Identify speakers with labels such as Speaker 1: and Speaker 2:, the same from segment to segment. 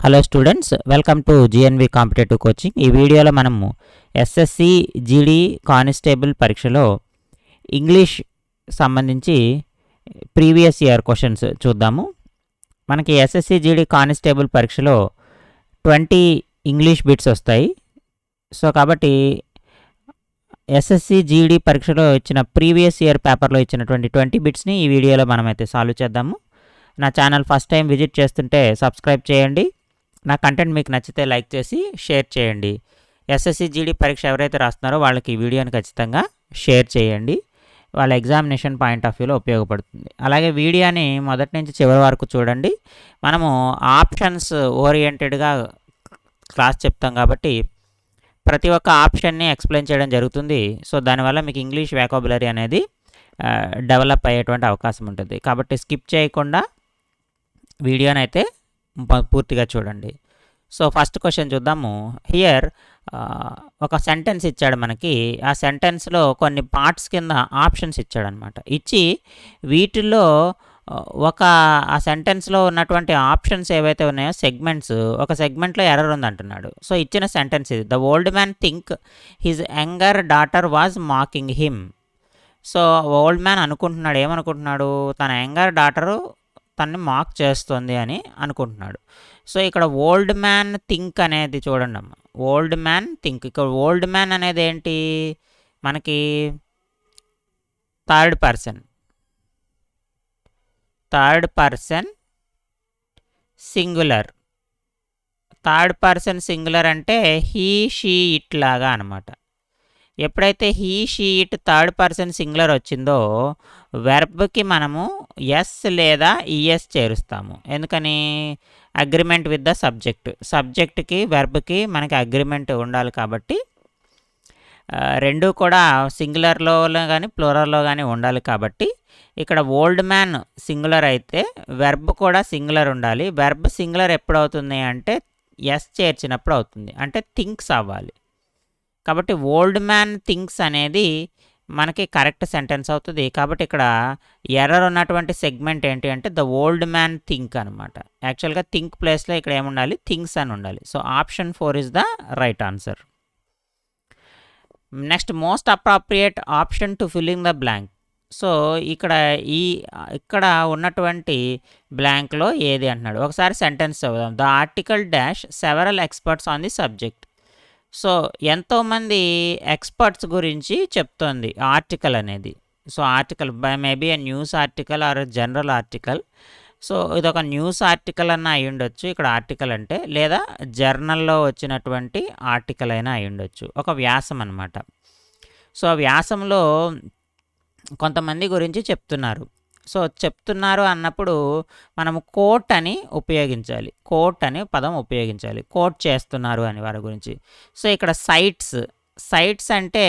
Speaker 1: Hello students, welcome to GNV competitive coaching. ఈ వీడియోలో మనము ఎస్ఎస్సి జీడీ కానిస్టేబుల్ పరీక్షలో ఇంగ్లీష్ సంబంధించి ప్రీవియస్ ఇయర్ క్వశ్చన్స్ చూద్దాము. మనకి ఎస్ఎస్సి జీడీ కానిస్టేబుల్ పరీక్షలో 20 ఇంగ్లీష్ బిట్స్ వస్తాయి. సో కాబట్టి ఎస్ఎస్సి జీడీ పరీక్షలో ఇచ్చిన ప్రీవియస్ ఇయర్ పేపర్లో ఇచ్చినటువంటి 20 బిట్స్ని ఈ వీడియోలో మనమైతే సాల్వ్ చేద్దాము. నా ఛానల్ ఫస్ట్ టైం విజిట్ చేస్తుంటే సబ్స్క్రైబ్ చేయండి. నా కంటెంట్ మీకు నచ్చితే లైక్ చేసి షేర్ చేయండి. ఎస్ఎస్సి జీడీ పరీక్ష ఎవరైతే రాస్తున్నారో వాళ్ళకి ఈ వీడియోని ఖచ్చితంగా షేర్ చేయండి. వాళ్ళ ఎగ్జామినేషన్ పాయింట్ ఆఫ్ వ్యూలో ఉపయోగపడుతుంది. అలాగే వీడియోని మొదటి నుంచి చివరి వరకు చూడండి. మనము ఆప్షన్స్ ఓరియంటెడ్గా క్లాస్ చెప్తాం కాబట్టి ప్రతి ఒక్క ఆప్షన్ని ఎక్స్ప్లెయిన్ చేయడం జరుగుతుంది. సో దానివల్ల మీకు ఇంగ్లీష్ వ్యాకాబులరీ అనేది డెవలప్ అయ్యేటువంటి అవకాశం ఉంటుంది. కాబట్టి స్కిప్ చేయకుండా వీడియోని అయితే పూర్తిగా చూడండి. సో ఫస్ట్ క్వశ్చన్ చూద్దాము. హియర్ ఒక సెంటెన్స్ ఇచ్చాడు మనకి. ఆ సెంటెన్స్లో కొన్ని పార్ట్స్ కింద ఆప్షన్స్ ఇచ్చాడనమాట. ఇచ్చి వీటిల్లో ఆ సెంటెన్స్లో ఉన్నటువంటి ఆప్షన్స్ ఏవైతే ఉన్నాయో సెగ్మెంట్స్, ఒక సెగ్మెంట్లో ఎర్రర్ ఉందంటున్నాడు. సో ఇచ్చిన సెంటెన్స్ ఇది. The old man think his younger daughter was mocking him. So old man అనుకుంటున్నాడు, ఏమనుకుంటున్నాడు, తన యంగర్ డాటరు తనని మాక్ చేస్తుంది అని అనుకుంటున్నాడు. సో ఇక్కడ ఓల్డ్ మ్యాన్ థింక్ అనేది చూడండి అమ్మ. ఓల్డ్ మ్యాన్ థింక్, ఇక్కడ ఓల్డ్ మ్యాన్ అనేది ఏంటి మనకి third person singular. Third person singular అంటే హీ షీ ఇట్ లాగా అనమాట. ఎప్పుడైతే he she it third person singular వచ్చిందో వెర్బ్కి మనము ఎస్ లేదా ఈఎస్ చేరుస్తాము. ఎందుకని? అగ్రిమెంట్ విత్ ద సబ్జెక్ట్కి వెర్బ్కి మనకి అగ్రిమెంట్ ఉండాలి. కాబట్టి రెండు కూడా సింగులర్లో కానీ ప్లూరల్లో కానీ ఉండాలి. కాబట్టి ఇక్కడ ఓల్డ్ మ్యాన్ సింగులర్ అయితే వెర్బ్ కూడా సింగులర్ ఉండాలి. వెర్బ్ సింగులర్ ఎప్పుడు అవుతుంది అంటే ఎస్ చేర్చినప్పుడు అవుతుంది, అంటే థింక్స్ అవ్వాలి. కాబట్టి ఓల్డ్ మ్యాన్ థింక్స్ అనేది మనకి కరెక్ట్ సెంటెన్స్ అవుతుంది. కాబట్టి ఇక్కడ ఎర్రర్ ఉన్నటువంటి సెగ్మెంట్ ఏంటి అంటే ద ఓల్డ్ మ్యాన్ థింక్ అనమాట. యాక్చువల్గా థింక్ ప్లేస్లో ఇక్కడ ఏముండాలి, థింగ్స్ అని ఉండాలి. So option 4 is the right answer. Next, most appropriate option to filling the blank. So ఇక్కడ ఉన్నటువంటి బ్లాంక్లో ఏది అంటున్నాడు. ఒకసారి సెంటెన్స్ చదువుదాం. The article dash several experts on the subject. So ఎంతోమంది ఎక్స్పర్ట్స్ గురించి చెప్తోంది ఆర్టికల్ అనేది. So article maybe A news article or general article. So ఇదొక న్యూస్ ఆర్టికల్ అన్న అయి ఉండొచ్చు ఇక్కడ ఆర్టికల్ అంటే, లేదా జర్నల్లో వచ్చినటువంటి ఆర్టికల్ అయినా అయి ఉండొచ్చు. ఒక వ్యాసం అన్నమాట. సో వ్యాసంలో కొంతమంది గురించి చెప్తున్నారు. సో చెప్తున్నారు అన్నప్పుడు మనము కోట్ అని ఉపయోగించాలి. కోట్ అనే పదం ఉపయోగించాలి. కోట్ చేస్తున్నారు అని వారి గురించి. సో ఇక్కడ సైట్స్ అంటే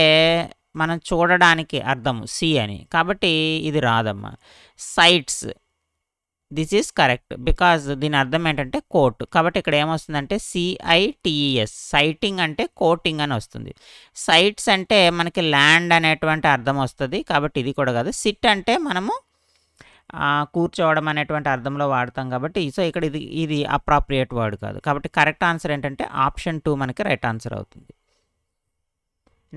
Speaker 1: మనం చూడడానికి అర్థం సి అని. కాబట్టి ఇది రాదమ్మా. Sites, this is correct because దీని అర్థం ఏంటంటే కోట్. కాబట్టి ఇక్కడ ఏమొస్తుందంటే CITES, సైటింగ్ అంటే కోటింగ్ అని వస్తుంది. సైట్స్ అంటే మనకి ల్యాండ్ అనేటువంటి అర్థం వస్తుంది. కాబట్టి ఇది కూడా కాదు. సిట్ అంటే మనము కూర్చోవడం అనేటువంటి అర్థంలో వాడతాం. కాబట్టి సో ఇక్కడ ఇది అప్రాప్రియేట్ వర్డ్ కాదు. కాబట్టి కరెక్ట్ ఆన్సర్ ఏంటంటే ఆప్షన్ 2 మనకి రైట్ ఆన్సర్ అవుతుంది.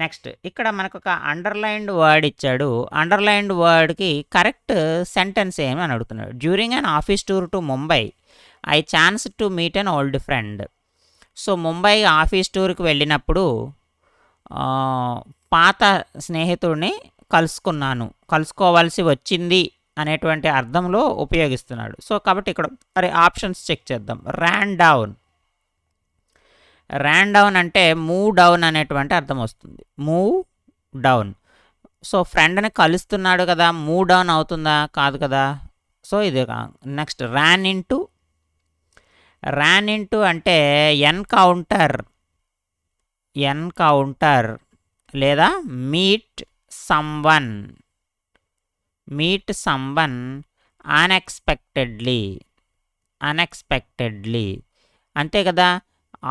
Speaker 1: నెక్స్ట్, ఇక్కడ మనకు ఒక అండర్లైన్డ్ వర్డ్ ఇచ్చాడు. అండర్లైన్డ్ వర్డ్కి కరెక్ట్ సెంటెన్స్ ఏమి అని అడుగుతున్నాడు. During an office tour to Mumbai I chance to meet an old friend. So Mumbai office టూర్కి వెళ్ళినప్పుడు పాత స్నేహితుడిని కలుసుకోవాల్సి వచ్చింది అనేటువంటి అర్థంలో ఉపయోగిస్తున్నాడు. సో కాబట్టి ఇక్కడ ఆప్షన్స్ చెక్ చేద్దాం. ర్యాన్ డౌన్ అంటే మూవ్ డౌన్ అనేటువంటి అర్థం వస్తుంది. Move down. సో ఫ్రెండ్ని కలుస్తున్నాడు కదా, మూవ్ డౌన్ అవుతుందా? కాదు కదా. సో ఇది. నెక్స్ట్, ర్యాన్ ఇంటూ అంటే ఎన్కౌంటర్ లేదా మీట్ సమ్వన్ అన్ఎక్స్పెక్టెడ్లీ. అంతే కదా.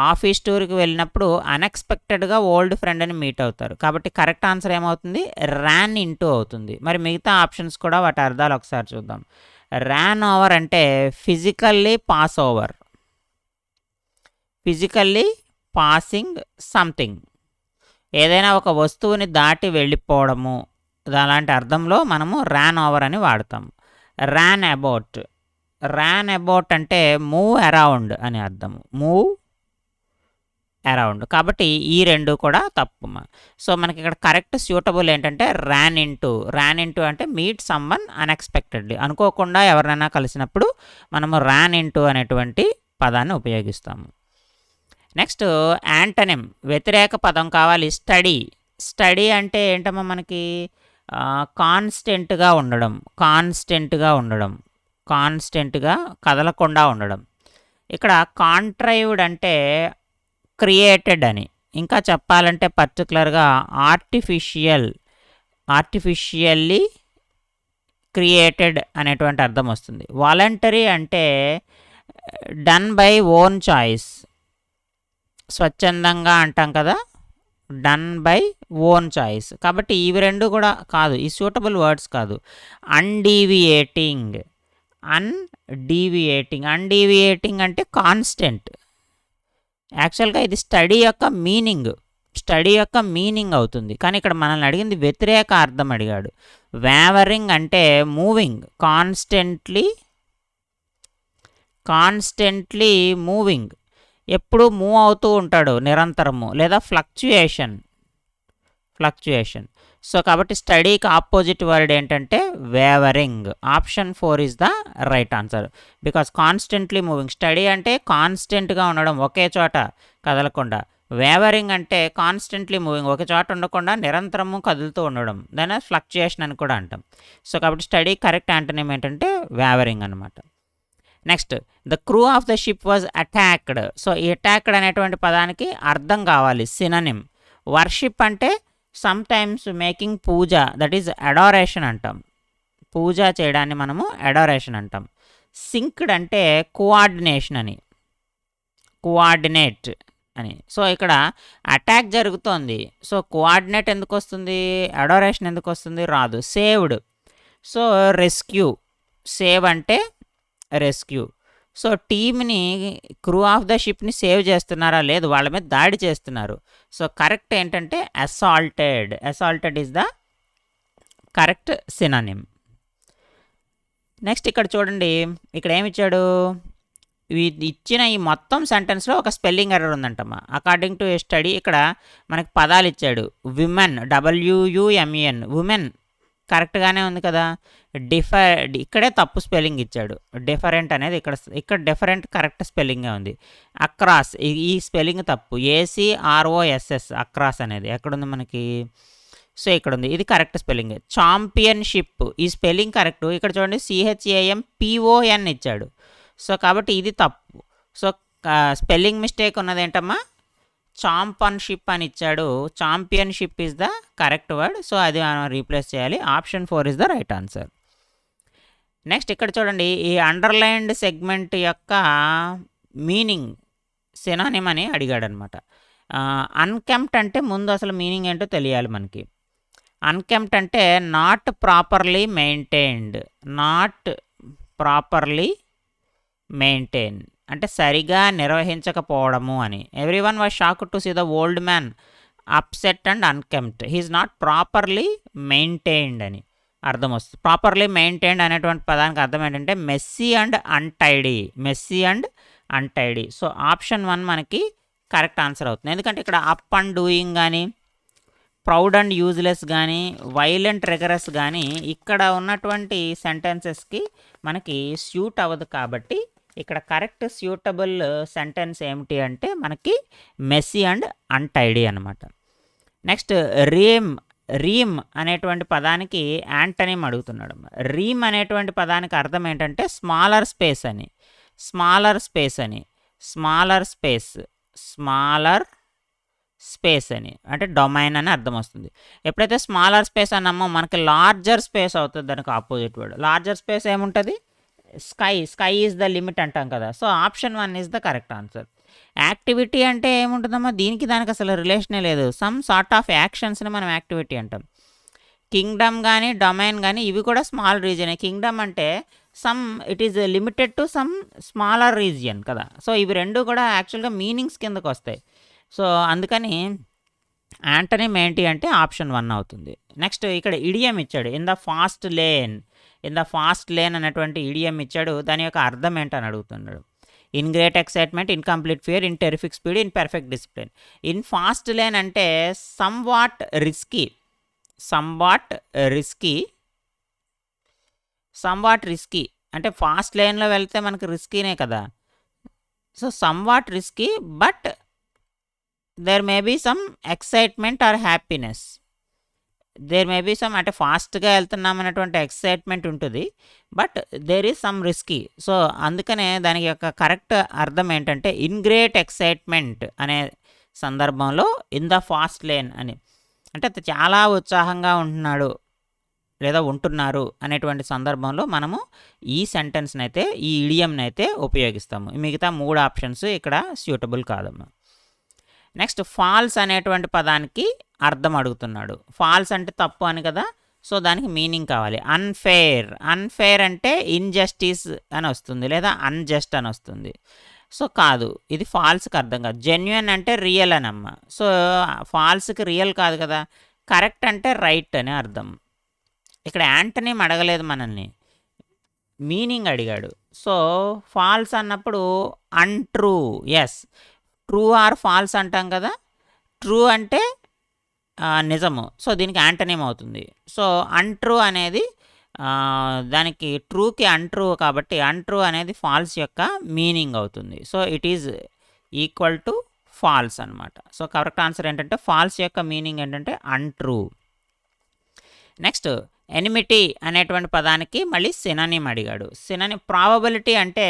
Speaker 1: ఆఫీస్ టూర్కి వెళ్ళినప్పుడు అన్ఎక్స్పెక్టెడ్గా ఓల్డ్ ఫ్రెండ్ని మీట్ అవుతారు. కాబట్టి కరెక్ట్ ఆన్సర్ ఏమవుతుంది, ర్యాన్ ఇంటూ అవుతుంది. మరి మిగతా ఆప్షన్స్ కూడా వాటి అర్థాలు ఒకసారి చూద్దాం. ర్యాన్ ఓవర్ అంటే physically pass over. Physically passing something, ఏదైనా ఒక వస్తువుని దాటి వెళ్ళిపోవడము, అలాంటి అర్థంలో మనము ర్యాన్ ఓవర్ అని వాడతాం. ర్యాన్ అబౌట్, ర్యాన్ అబౌట్ అంటే మూవ్ అరౌండ్ అని అర్థం, మూవ్ అరౌండ్. కాబట్టి ఈ రెండు కూడా తప్పు. సో మనకి ఇక్కడ కరెక్ట్ సూటబుల్ ఏంటంటే ర్యాన్ ఇంటూ. ర్యాన్ ఇంటూ అంటే మీట్ సమ్వన్ అన్ఎక్స్పెక్టెడ్లీ, అనుకోకుండా ఎవరినైనా కలిసినప్పుడు మనము ర్యాన్ ఇంటూ అనేటువంటి పదాన్ని ఉపయోగిస్తాము. నెక్స్ట్ యాంటనిమ్, వ్యతిరేక పదం కావాలి. స్టడీ. స్టడీ అంటే ఏంటమ్మా మనకి కాన్స్టెంట్గా ఉండడం, కాన్స్టెంట్గా ఉండడం, కాన్స్టెంట్గా కదలకుండా ఉండడం. ఇక్కడ కాంట్రైవ్డ్ అంటే క్రియేటెడ్ అని, ఇంకా చెప్పాలంటే పర్టికులర్గా ఆర్టిఫిషియల్లీ క్రియేటెడ్ అనేటువంటి అర్థం వస్తుంది. వాలంటరీ అంటే డన్ బై ఓన్ చాయిస్, స్వచ్ఛందంగా అంటాం కదా, డన్ బై ఓన్ చాయిస్. కాబట్టి ఇవి రెండు కూడా కాదు, ఈ సూటబుల్ వర్డ్స్ కాదు. అన్డీవియేటింగ్, అన్డీవియేటింగ్ అంటే కాన్స్టెంట్. యాక్చువల్గా ఇది స్టడీ యొక్క మీనింగ్ అవుతుంది, కానీ ఇక్కడ మనల్ని అడిగింది వ్యతిరేక అర్థం అడిగాడు. వేవరింగ్ అంటే మూవింగ్, కాన్స్టెంట్లీ మూవింగ్, ఎప్పుడు మూవ్ అవుతూ ఉంటాడు నిరంతరము, లేదా ఫ్లక్చుయేషన్. సో కాబట్టి స్టడీకి ఆపోజిట్ వర్డ్ ఏంటంటే wavering. Option 4 is the right answer, because constantly moving. Study అంటే కాన్స్టెంట్గా ఉండడం, ఒకే చోట కదలకుండా. వేవరింగ్ అంటే కాన్స్టెంట్లీ మూవింగ్, ఒక చోట ఉండకుండా నిరంతరము కదులుతూ ఉండడం, దాని ఫ్లక్చుయేషన్ అని కూడా అంటాం. సో కాబట్టి స్టడీ కరెక్ట్ యాంటోనిమ్ ఏంటంటే వేవరింగ్ అనమాట. Next, the crew of the ship was attacked. So ఈ అటాక్డ్ అనేటువంటి పదానికి అర్థం కావాలి సినోనిమ్. వర్షిప్ అంటే sometimes making puja, that is adoration అంటాం. పూజ చేయడాన్ని మనము అడారేషన్ అంటాం. సింక్డ్ అంటే కోఆర్డినేషన్ అని, కోఆర్డినేట్ అని. సో ఇక్కడ అటాక్ జరుగుతోంది, సో కోఆర్డినేట్ ఎందుకు వస్తుంది, అడారేషన్ ఎందుకు వస్తుంది, రాదు. Saved, so rescue. సేవ్ అంటే రెస్క్యూ. సో టీమ్ని, క్రూ ఆఫ్ ద షిప్ని సేవ్ చేస్తున్నారా, లేదు, వాళ్ళ మీద దాడి చేస్తున్నారు. సో కరెక్ట్ ఏంటంటే assaulted is the correct synonym. Next ఇక్కడ చూడండి, ఇక్కడ ఏమి ఇచ్చాడు, ఇచ్చిన ఈ మొత్తం సెంటెన్స్లో ఒక స్పెల్లింగ్ ఎర్రర్ ఉందంటమ్మా. అకార్డింగ్ టు ఏ స్టడీ ఇక్కడ మనకి పదాలు ఇచ్చాడు. విమెన్, WUMEN, ఉమెన్ కరెక్ట్గానే ఉంది కదా. ఇక్కడే తప్పు స్పెల్లింగ్ ఇచ్చాడు. డిఫరెంట్ అనేది ఇక్కడ డిఫరెంట్ కరెక్ట్ స్పెల్లింగే ఉంది. అక్రాస్, ఈ స్పెల్లింగ్ తప్పు. ACROSS, అక్రాస్ అనేది ఎక్కడుంది మనకి, సో ఇక్కడ ఉంది, ఇది కరెక్ట్ స్పెల్లింగ్. ఛాంపియన్షిప్, ఈ స్పెల్లింగ్ కరెక్ట్. ఇక్కడ చూడండి CHAMPON ఇచ్చాడు, సో కాబట్టి ఇది తప్పు. సో స్పెల్లింగ్ మిస్టేక్ ఉన్నది ఏంటమ్మా, ఛాంపియన్షిప్ అని ఇచ్చాడు. Championship is the correct word, so అది మనం రీప్లేస్ చేయాలి. Option 4 is the right answer. Next ఇక్కడ చూడండి, ఈ అండర్లైన్డ్ సెగ్మెంట్ యొక్క మీనింగ్ సినోనిమ్ అని అడిగాడు అనమాట. అన్కెంప్ట్ అంటే ముందు అసలు మీనింగ్ ఏంటో తెలియాలి మనకి. అన్కెంప్ట్ అంటే నాట్ ప్రాపర్లీ మెయింటైన్ అంటే సరిగా నిర్వహించకపోవడము అని. Everyone was shocked to see the old man upset and unkempt, he's not properly maintained అని అర్థం వస్తుంది. ప్రాపర్లీ మెయింటైన్డ్ అనేటువంటి పదానికి అర్థం ఏంటంటే messy and untidy. So option 1 మనకి కరెక్ట్ ఆన్సర్ అవుతుంది. ఎందుకంటే ఇక్కడ అప్ అండ్ డూయింగ్ కానీ, ప్రౌడ్ అండ్ యూజ్లెస్ కానీ, వైలెంట్ రిగరస్ కానీ ఇక్కడ ఉన్నటువంటి సెంటెన్సెస్కి మనకి సూట్ అవ్వదు. కాబట్టి ఇక్కడ కరెక్ట్ సూటబుల్ సెంటెన్స్ ఏమిటి అంటే మనకి మెస్సీ అండ్ అన్టైడీ అనమాట. నెక్స్ట్ రీమ్ అనేటువంటి పదానికి యాంటనిమ్ అడుగుతున్నాడు. రీమ్ అనేటువంటి పదానికి అర్థం ఏంటంటే స్మాలర్ స్పేస్ అని అంటే డొమైన్ అని అర్థం వస్తుంది. ఎప్పుడైతే స్మాలర్ స్పేస్ అన్నామో మనకి లార్జర్ స్పేస్ అవుతుంది దానికి ఆపోజిట్ వర్డ్. లార్జర్ స్పేస్ ఏముంటుంది, స్కై ఈజ్ ద లిమిట్ అంటాం కదా. So option 1 is the correct answer. Activity అంటే ఏముంటుందమ్మా, దానికి అసలు రిలేషనే లేదు. సమ్ సార్ట్ ఆఫ్ యాక్షన్స్ని మనం యాక్టివిటీ అంటాం. కింగ్డమ్ కానీ డొమైన్ కానీ ఇవి కూడా స్మాల్ రీజనే. కింగ్డమ్ అంటే some it is limited to some smaller region కదా. సో ఇవి రెండు కూడా యాక్చువల్గా మీనింగ్స్ కిందకు వస్తాయి. సో అందుకని యాంటనిమ్ ఏంటి అంటే ఆప్షన్ 1 అవుతుంది. నెక్స్ట్ ఇక్కడ ఇడియం ఇచ్చాడు, in the fast lane. In the fast lane అనేటువంటి ఇడియం ఇచ్చాడు, దాని యొక్క అర్థం ఏంటని అడుగుతున్నాడు. In great excitement, in complete fear, in terrific speed, in perfect discipline. In fast lane అంటే somewhat risky, somewhat risky, somewhat risky అంటే ఫాస్ట్ లేన్లో వెళ్తే మనకు రిస్కీనే కదా. So somewhat risky but there may be some excitement or happiness. There may be some అంటే ఫాస్ట్గా వెళ్తున్నాం అనేటువంటి ఎక్సైట్మెంట్ ఉంటుంది, but there is some risky. So అందుకనే దానికి యొక్క కరెక్ట్ అర్థం ఏంటంటే ఇన్ గ్రేట్ ఎక్సైట్మెంట్ అనే సందర్భంలో ఇన్ ద ఫాస్ట్ లేన్ అని, అంటే చాలా ఉత్సాహంగా ఉంటున్నాడు లేదా ఉంటున్నారు అనేటువంటి సందర్భంలో మనము ఈ సెంటెన్స్ని అయితే, ఈ ఇడియంని అయితే ఉపయోగిస్తాము. మిగతా 3 ఆప్షన్స్ ఇక్కడ సూటబుల్ కాదమ్మా. నెక్స్ట్ ఫాల్స్ అనేటువంటి పదానికి అర్థం అడుగుతున్నాడు. ఫాల్స్ అంటే తప్పు అని కదా, సో దానికి మీనింగ్ కావాలి. అన్ఫేర్, అన్ఫేర్ అంటే ఇన్జస్టిస్ అని వస్తుంది లేదా అన్జస్ట్ అని వస్తుంది. సో కాదు, ఇది ఫాల్స్కి అర్థం కాదు. జెన్యున్ అంటే రియల్ అని అమ్మ, సో ఫాల్స్కి రియల్ కాదు కదా. కరెక్ట్ అంటే రైట్ అని అర్థం. ఇక్కడ యాంటనీమ్ అడగలేదు మనల్ని, మీనింగ్ అడిగాడు. సో ఫాల్స్ అన్నప్పుడు untrue, yes true or falls అంటాం కదా. ట్రూ అంటే నిజము, సో దీనికి యాంటనీమ్ అవుతుంది. సో అన్ట్రూ అనేది దానికి ట్రూకి అన్ట్రూ కాబట్టి అన్ట్రూ అనేది ఫాల్స్ యొక్క మీనింగ్ అవుతుంది. So it is equal to falls అనమాట. సో కరెక్ట్ ఆన్సర్ ఏంటంటే ఫాల్స్ యొక్క మీనింగ్ ఏంటంటే అన్ట్రూ. నెక్స్ట్ ఎనిమిటీ అనేటువంటి పదానికి మళ్ళీ సినానిమ్ అడిగాడు. సినానిమ్ ప్రాబబిలిటీ అంటే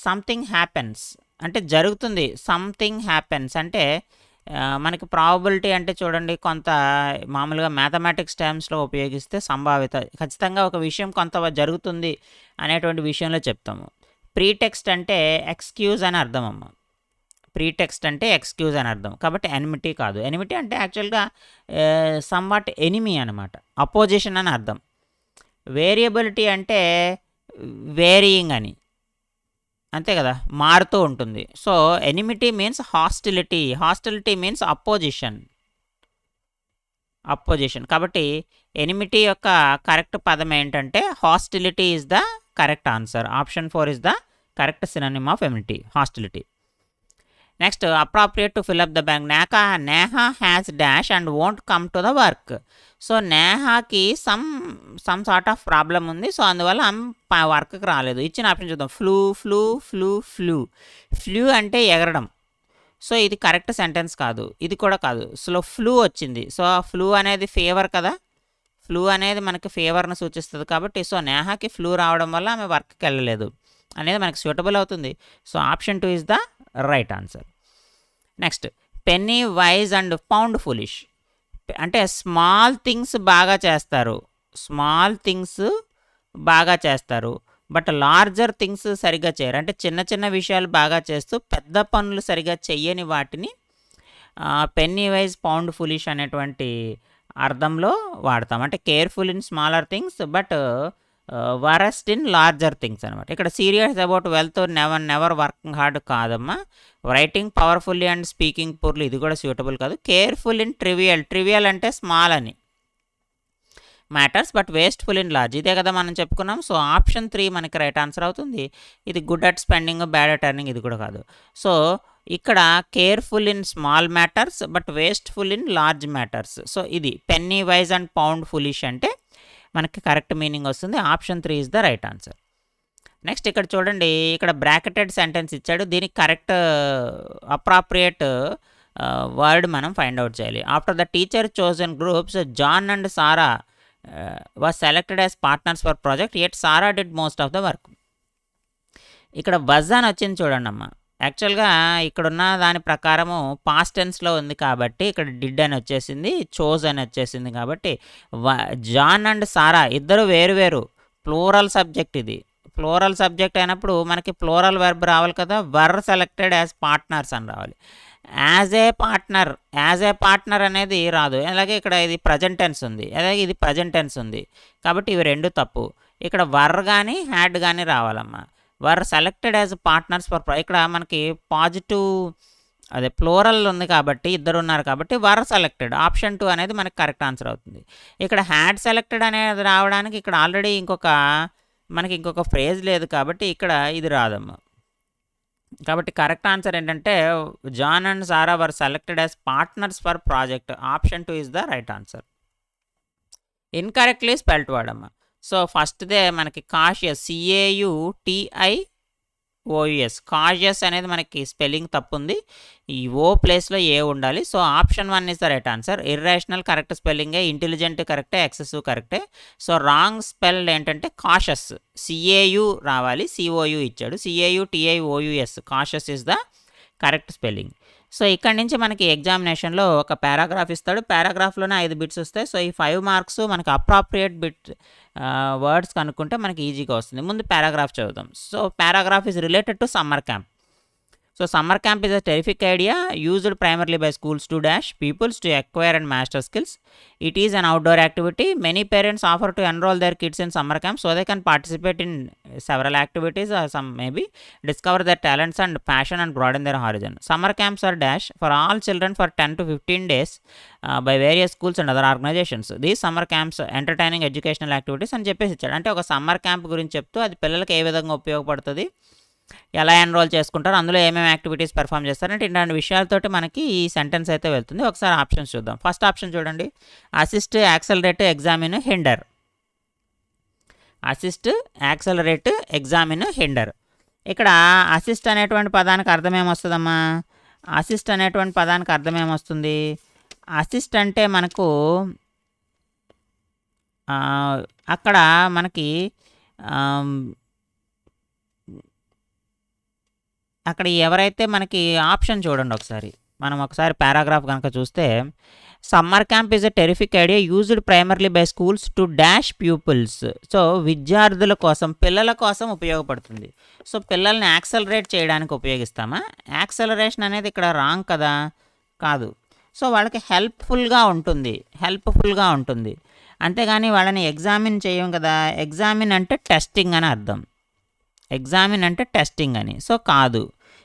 Speaker 1: సంథింగ్ హ్యాపెన్స్ అంటే జరుగుతుంది, సంథింగ్ హ్యాపెన్స్ అంటే మనకి ప్రాబబిలిటీ అంటే చూడండి, కొంత మామూలుగా మ్యాథమెటిక్స్ టర్మ్స్లో ఉపయోగిస్తే సంభావ్యత, ఖచ్చితంగా ఒక విషయం కొంత జరుగుతుంది అనేటువంటి విషయంలో చెప్తాము. ప్రీటెక్స్ట్ అంటే ఎక్స్క్యూజ్ అని అర్థం అమ్మ, ప్రీటెక్స్ట్ అంటే ఎక్స్క్యూజ్ అని అర్థం, కాబట్టి ఎనిమిటీ కాదు. ఎనిమిటీ అంటే యాక్చువల్గా సమ్వాట్ ఎనిమీ అనమాట, అపోజిషన్ అని అర్థం. వేరియబిలిటీ అంటే వేరియింగ్ అని, అంతే కదా, మారుతూ ఉంటుంది. So enmity means hostility, hostility means opposition, opposition. కాబట్టి ఎనిమిటీ యొక్క కరెక్ట్ పదం ఏంటంటే hostility is the correct answer. Option 4 is the correct synonym of enmity, hostility. Next appropriate to fill up the blank. Neha has dash and won't come to the work. So నేహాకి some sort of problem ఉంది, so అందువల్ల వర్క్కి రాలేదు. ఇచ్చిన option చూద్దాం. Flu flu flu flu. Flew అంటే ఎగరడం, so ఇది కరెక్ట్ సెంటెన్స్ కాదు, ఇది కూడా కాదు. సో ఫ్లూ వచ్చింది, సో ఫ్లూ అనేది ఫీవర్ కదా, ఫ్లూ అనేది మనకి ఫీవర్ను సూచిస్తుంది కాబట్టి సో నేహాకి ఫ్లూ రావడం వల్ల ఆమె వర్క్కి వెళ్ళలేదు అనేది మనకి సూటబుల్ అవుతుంది. So option 2 is the right answer. Next penny wise and pound foolish అంటే స్మాల్ థింగ్స్ బాగా చేస్తారు, స్మాల్ థింగ్స్ బాగా చేస్తారు బట్ లార్జర్ థింగ్స్ సరిగ్గా చేయరు. అంటే చిన్న చిన్న విషయాలు బాగా చేస్తూ పెద్ద పనులు సరిగ్గా చెయ్యని వాటిని పెన్నీ వైజ్ పౌండ్ ఫులిష్ అనేటువంటి అర్థంలో వాడతాం. అంటే careful in smaller things but worst in larger things అనమాట. ఇక్కడ serious about wealth, never working hard కాదమ్మా. Writing powerfully and speaking poorly ఇది కూడా సూటబుల్ కాదు. కేర్ఫుల్ ఇన్ ట్రివియల్, ట్రివియల్ అంటే స్మాల్ అని matters but wasteful in large, ఇదే కదా మనం చెప్పుకున్నాం. సో ఆప్షన్ 3 మనకి రైట్ ఆన్సర్ అవుతుంది. ఇది good at spending, bad at earning ఇది కూడా కాదు. సో ఇక్కడ careful in small matters but wasteful in large matters. So ఇది penny wise and pound foolish అంటే మనకి కరెక్ట్ మీనింగ్ వస్తుంది. Option 3 is the right answer. Next ఇక్కడ చూడండి, ఇక్కడ బ్రాకెటెడ్ సెంటెన్స్ ఇచ్చాడు, దీనికి కరెక్ట్ అప్రాప్రియేట్ వర్డ్ మనం ఫైండ్ అవుట్ చేయాలి. After the teacher chosen groups John and Sarah was selected as partners for project yet Sara did most of the work. ఇక్కడ was అని వచ్చింది చూడండి అమ్మ. యాక్చువల్గా ఇక్కడున్న దాని ప్రకారము పాస్ట్ టెన్స్లో ఉంది కాబట్టి ఇక్కడ డిడ్ అని వచ్చేసింది, చోజ్ అని వచ్చేసింది. కాబట్టి జాన్ అండ్ సారా ఇద్దరు వేరు ప్లూరల్ సబ్జెక్ట్, ఇది ప్లూరల్ సబ్జెక్ట్ అయినప్పుడు మనకి ప్లూరల్ వెర్బ్ రావాలి కదా, వర్ సెలెక్టెడ్ యాజ్ పార్ట్నర్స్ అని రావాలి. యాజ్ ఏ పార్ట్నర్ అనేది రాదు. అలాగే ఇక్కడ ఇది ప్రజెంట్ టెన్స్ ఉంది, అలాగే ఇది ప్రజెంట్ టెన్స్ ఉంది, కాబట్టి ఇవి రెండు తప్పు. ఇక్కడ వర్ కానీ హ్యాడ్ కానీ రావాలమ్మా. Were selected as partners for ఇక్కడ మనకి పాజిటివ్ అదే ప్లోరల్ ఉంది కాబట్టి ఇద్దరు ఉన్నారు కాబట్టి వర్ సెలెక్టెడ్ ఆప్షన్ 2 అనేది మనకి కరెక్ట్ ఆన్సర్ అవుతుంది. ఇక్కడ హ్యాడ్ సెలెక్టెడ్ అనేది రావడానికి ఇక్కడ ఆల్రెడీ మనకి ఇంకొక ఫ్రేజ్ లేదు కాబట్టి ఇక్కడ ఇది రాదమ్మా. కాబట్టి కరెక్ట్ ఆన్సర్ ఏంటంటే John and Sarah were selected as partners for project. Option 2 is the right answer. Incorrectly spelt వాడమ్మా. సో ఫస్ట్దే మనకి కాషియస్ CAUTIOUS కాషియస్ అనేది మనకి స్పెల్లింగ్ తప్పు ఉంది. ఈ ఓ ప్లేస్లో ఏ ఉండాలి. So option 1 is the right answer. Irrational correct స్పెల్లింగే, ఇంటెలిజెంట్ కరెక్టే, ఎక్సెసివ్ కరెక్టే. సో రాంగ్ స్పెల్డ్ ఏంటంటే కాషస్, CAU రావాలి, COU ఇచ్చాడు. CAUTIOUS cautious is the correct spelling. So ఇక్కడ నుంచి మనకి ఎగ్జామినేషన్లో ఒక పారాగ్రాఫ్ ఇస్తాడు. పారాగ్రాఫ్లోనే 5 బిట్స్ వస్తాయి. సో ఈ 5 మార్క్స్ మనకి అప్రాప్రియేట్ బిట్ వర్డ్స్ కనుక్కుంటే మనకి ఈజీగా వస్తుంది. ముందు పారాగ్రాఫ్ చదువుతాం. So paragraph is related to summer camp. So summer camp is a terrific idea used primarily by schools to dash pupils to acquire and master skills. It is an outdoor activity. Many parents offer to enroll their kids in summer camp so they can participate in several activities or some maybe discover their talents and passion and broaden their horizon. Summer camps are dash for all children for 10 to 15 days by various schools and other organizations. These summer camps entertaining educational activities అని చెప్పేసి ఇచ్చాడు. అంటే ఒక summer camp గురించి చెప్తూ అది పిల్లలకి ఏ విధంగా ఉపయోగపడుతుంది, ఎలా ఎన్రోల్ చేసుకుంటారు, అందులో ఏమేమి యాక్టివిటీస్ పెర్ఫామ్ చేస్తారంటే ఇలాంటి విషయాలతోటి మనకి ఈ సెంటెన్స్ అయితే వెళ్తుంది. ఒకసారి ఆప్షన్స్ చూద్దాం. ఫస్ట్ ఆప్షన్ చూడండి, assist, accelerate, examine, hinder. Assist, accelerate, examine, hinder. ఇక్కడ అసిస్ట్ అనేటువంటి పదానికి అర్థం ఏమొస్తుందమ్మా? అసిస్ట్ అనేటువంటి పదానికి అర్థం ఏమొస్తుంది? అసిస్ట్ అంటే మనకు అక్కడ మనకి అక్కడ ఎవరైతే మనకి ఆప్షన్ చూడండి ఒకసారి, మనం ఒకసారి పారాగ్రాఫ్ కనుక చూస్తే, summer camp is a terrific idea used primarily by schools to dash pupils. So విద్యార్థుల కోసం, పిల్లల కోసం ఉపయోగపడుతుంది. సో పిల్లల్ని యాక్సలరేట్ చేయడానికి ఉపయోగిస్తామా? యాక్సలరేషన్ అనేది ఇక్కడ రాంగ్ కదా, కాదు. సో వాళ్ళకి హెల్ప్ఫుల్గా ఉంటుంది, అంతేగాని వాళ్ళని ఎగ్జామిన్ చేయం కదా. ఎగ్జామిన్ అంటే టెస్టింగ్ అని అర్థం, ఎగ్జామిన్ అంటే టెస్టింగ్ అని. సో కాదు,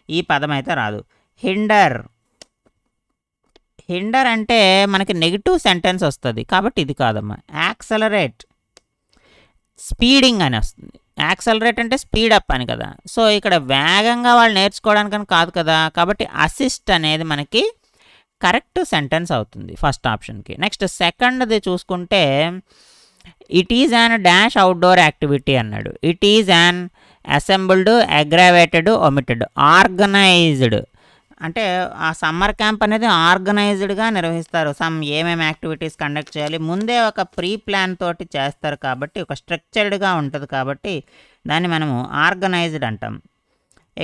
Speaker 1: ఈ పదం అయితే రాదు. హిండర్ అంటే మనకి నెగిటివ్ సెంటెన్స్ వస్తుంది కాబట్టి ఇది కాదమ్మా. యాక్సలరేట్, స్పీడింగ్ అని వస్తుంది. యాక్సలరేట్ అంటే స్పీడప్ అని కదా. సో ఇక్కడ వేగంగా వాళ్ళు నేర్చుకోవడానికని కాదు కదా, కాబట్టి అసిస్ట్ అనేది మనకి కరెక్ట్ సెంటెన్స్ అవుతుంది ఫస్ట్ ఆప్షన్కి. నెక్స్ట్ సెకండ్ది చూసుకుంటే, it is an dash outdoor activity అన్నాడు. It is an assembled, aggravated, omitted. Organised అంటే ఆ సమ్మర్ క్యాంప్ అనేది ఆర్గనైజ్డ్గా నిర్వహిస్తారు. ఏమేమి యాక్టివిటీస్ కండక్ట్ చేయాలి ముందే ఒక ప్రీ ప్లాన్ తోటి చేస్తారు కాబట్టి, ఒక స్ట్రక్చర్డ్గా ఉంటుంది కాబట్టి దాన్ని మనము ఆర్గనైజ్డ్ అంటాం.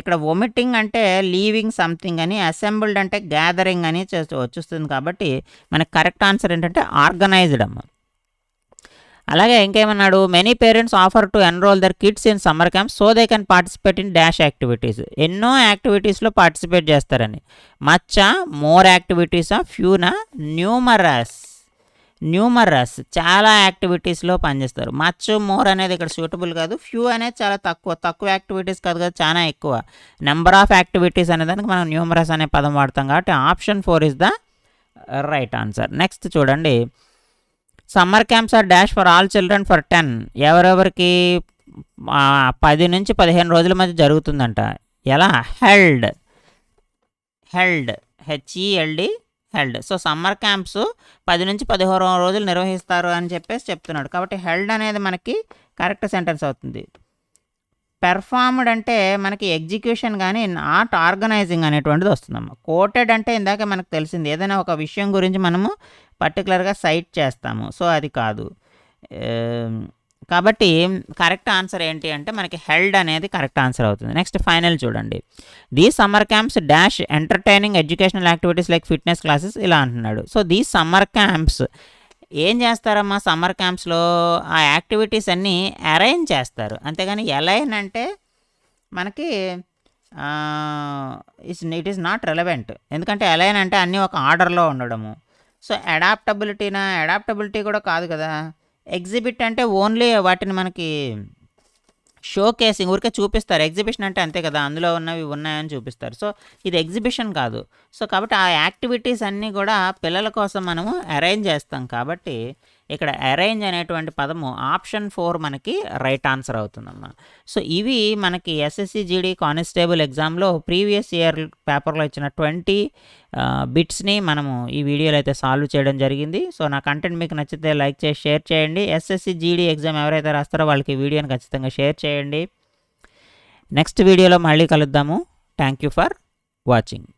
Speaker 1: ఇక్కడ ఒమిటింగ్ అంటే లీవింగ్ సంథింగ్ అని, అసెంబుల్డ్ అంటే గ్యాదరింగ్ అని వచ్చేస్తుంది కాబట్టి మనకి కరెక్ట్ ఆన్సర్ ఏంటంటే ఆర్గనైజ్డ్ అమ్మ. అలాగే ఇంకేమన్నాడు, many parents offer to enrol their kids in summer camp so they can participate in dash activities. ఎన్నో యాక్టివిటీస్లో పార్టిసిపేట్ చేస్తారని. మచ్, మోర్ యాక్టివిటీసా, ఫ్యూనా, న్యూమరస్ చాలా యాక్టివిటీస్లో పనిచేస్తారు. మచ్, మోర్ అనేది ఇక్కడ సూటబుల్ కాదు. ఫ్యూ అనేది చాలా తక్కువ యాక్టివిటీస్ కాదు కదా, చాలా ఎక్కువ. నెంబర్ ఆఫ్ యాక్టివిటీస్ అనేదానికి మనం న్యూమరస్ అనే పదం వాడతాం కాబట్టి option 4 is the right answer. Next చూడండి, summer camps are dash for all children for 10. ఎవరెవరికి 10 నుంచి 15 రోజుల మధ్య జరుగుతుందంట. ఎలా? Held, held. So summer camps 10 నుంచి 15 రోజులు నిర్వహిస్తారు అని చెప్పేసి చెప్తున్నాడు కాబట్టి హెల్డ్ అనేది మనకి కరెక్ట్ సెంటెన్స్ అవుతుంది. పెర్ఫార్మ్డ్ అంటే మనకి ఎగ్జిక్యూషన్ కానీ నాట్ ఆర్గనైజింగ్ అనేటువంటిది వస్తుందమ్మా. కోటెడ్ అంటే ఇందాక మనకు తెలిసింది, ఏదైనా ఒక విషయం గురించి మనము పర్టికులర్గా సైట్ చేస్తాము. సో అది కాదు. కాబట్టి కరెక్ట్ ఆన్సర్ ఏంటి అంటే మనకి హెల్డ్ అనేది కరెక్ట్ ఆన్సర్ అవుతుంది. నెక్స్ట్ ఫైనల్ చూడండి, these summer camps dash entertaining educational activities like fitness classes ఇలా అంటున్నాడు. సో దీస్ సమ్మర్ క్యాంప్స్ ఏం చేస్తారమ్మా? సమ్మర్ క్యాంప్స్లో ఆ యాక్టివిటీస్ అన్నీ అరేంజ్ చేస్తారు, అంతేగాని అలైన్ అంటే మనకి ఇట్ ఈస్ నాట్ రెలవెంట్. ఎందుకంటే అలైన్ అంటే అన్నీ ఒక ఆర్డర్లో ఉండడము. సో అడాప్టబిలిటీ కూడా కాదు కదా. ఎగ్జిబిట్ అంటే ఓన్లీ వాటిని మనకి షో కేసింగ్ ఊరికే చూపిస్తారు. ఎగ్జిబిషన్ అంటే అంతే కదా, అందులో ఉన్నవి ఉన్నాయని చూపిస్తారు. సో ఇది ఎగ్జిబిషన్ కాదు. సో కాబట్టి ఆ యాక్టివిటీస్ అన్నీ కూడా పిల్లల కోసం మనము అరేంజ్ చేస్తాం. కాబట్టి ఇక్కడ అరేంజ్ అనేటువంటి పదము ఆప్షన్ 4 మనకి రైట్ ఆన్సర్ అవుతుందమ్మా. సో ఇవి మనకి ఎస్ఎస్సి జీడీ కానిస్టేబుల్ ఎగ్జామ్లో ప్రీవియస్ ఇయర్ పేపర్లో ఇచ్చిన 20 బిట్స్ని మనము ఈ వీడియోలో అయితే సాల్వ్ చేయడం జరిగింది. సో నా కంటెంట్ మీకు నచ్చితే లైక్ చేసి షేర్ చేయండి. ఎస్ఎస్సి జీడీ ఎగ్జామ్ ఎవరైతే రాస్తారో వాళ్ళకి ఈ వీడియోని ఖచ్చితంగా షేర్ చేయండి. నెక్స్ట్ వీడియోలో మళ్ళీ కలుద్దాము. Thank you for watching.